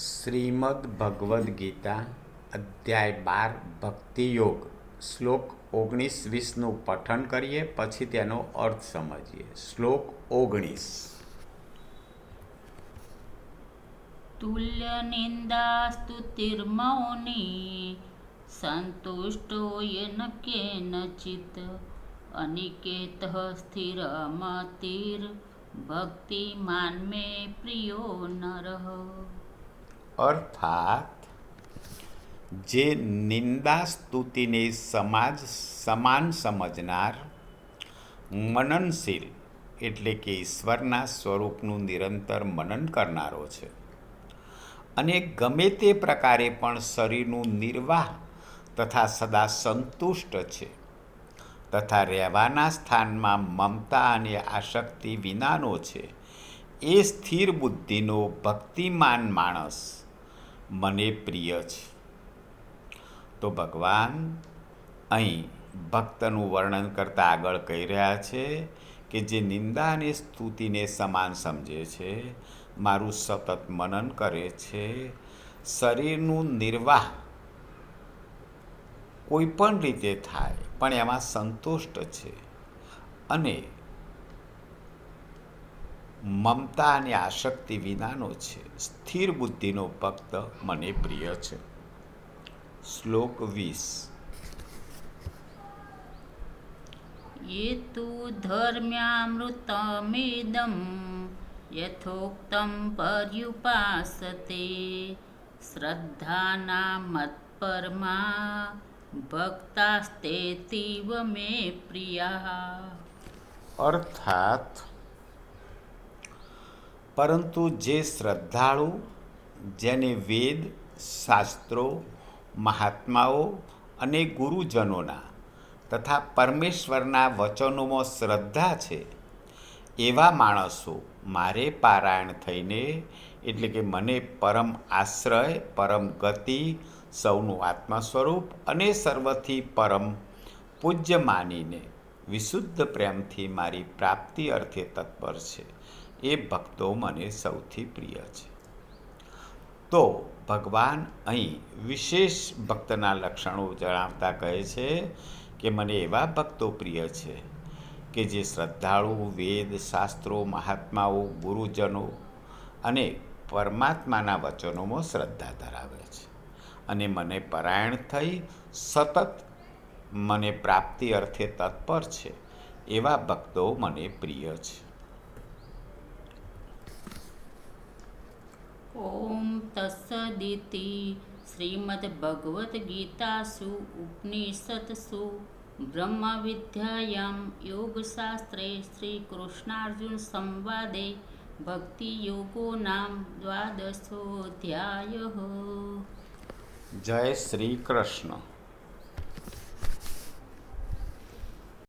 શ્રીમદ્ ભગવદ્ ગીતા અધ્યાય 12 ભક્તિ યોગ શ્લોક 19-20નું પઠન કરીએ, પછી તેનો અર્થ સમજીએ. શ્લોક 19. તુલ્ય નિંદાસ્તુતિર્મૌની સંતુષ્ટો યેન કેનચિત અનિકેતઃ સ્થિરમતિર ભક્તિમાન મે પ્રિયો નરઃ. અર્થાત જે નિંદા સ્તુતિને સમાન સમજનાર, મનનશીલ એટલે કે ઈશ્વરના સ્વરૂપનું નિરંતર મનન કરનારો છે અને ગમે તે પ્રકારે પણ શરીરનું નિર્વાહ તથા સદા સંતુષ્ટ છે તથા રહેવાના સ્થાનમાં મમતા અને આસક્તિ વિનાનો છે, એ સ્થિર બુદ્ધિનો ભક્તિમાન માણસ મને પ્રિય છે. તો ભગવાન અહીં ભક્તનું વર્ણન કરતાં આગળ કહી રહ્યા છે કે જે નિંદા અને સ્તુતિને સમાન સમજે છે, મારું સતત મનન કરે છે, શરીરનું નિર્વાહ કોઈ પણ રીતે થાય પણ એમાં સંતુષ્ટ છે અને મમતા અને આસક્તિ વિનાનો છે, સ્થિર બુદ્ધિનો ભક્ત મને પ્રિય છે. શ્લોક 20. યે તુ ધર્મ્યામૃતમિદં યથોક્તં પર્યુપાસતે શ્રદ્ધાના મત્પરમા ભક્તાસ્તેતીવ મે પ્રિયા. અર્થાત પરંતુ જે શ્રદ્ધાળુ, જેને વેદ, શાસ્ત્રો, મહાત્માઓ અને ગુરુજનોના તથા પરમેશ્વરના વચનોમાં શ્રદ્ધા છે, એવા માણસો મારે પારાયણ થઈને એટલે કે મને પરમ આશ્રય, પરમ ગતિ, સૌનું આત્મા સ્વરૂપ અને સર્વથી પરમ પૂજ્ય માનીને વિશુદ્ધ પ્રેમથી મારી પ્રાપ્તિ અર્થે તત્પર છે, એ ભક્તો મને સૌથી પ્રિય છે. તો ભગવાન અહીં વિશેષ ભક્તના લક્ષણો જણાવતા કહે છે કે મને એવા ભક્તો પ્રિય છે કે જે શ્રદ્ધાળુ, વેદ, શાસ્ત્રો, મહાત્માઓ, ગુરુજનો અને પરમાત્માના વચનોમાં શ્રદ્ધા ધરાવે છે અને મને પરાયણ થઈ સતત મને પ્રાપ્તિ અર્થે તત્પર છે, એવા ભક્તો મને પ્રિય છે. ઓમ તત્સદિતિ શ્રીમદ્ભગવદ્ગીતાસુ ઉપનિષત્સુ બ્રહ્મવિદ્યાયાં યોગશાસ્ત્રે શ્રીકૃષ્ણાર્જુન સંવાદે ભક્તિયોગો નામ દ્વાદશોऽધ્યાયઃ. જય શ્રી કૃષ્ણ.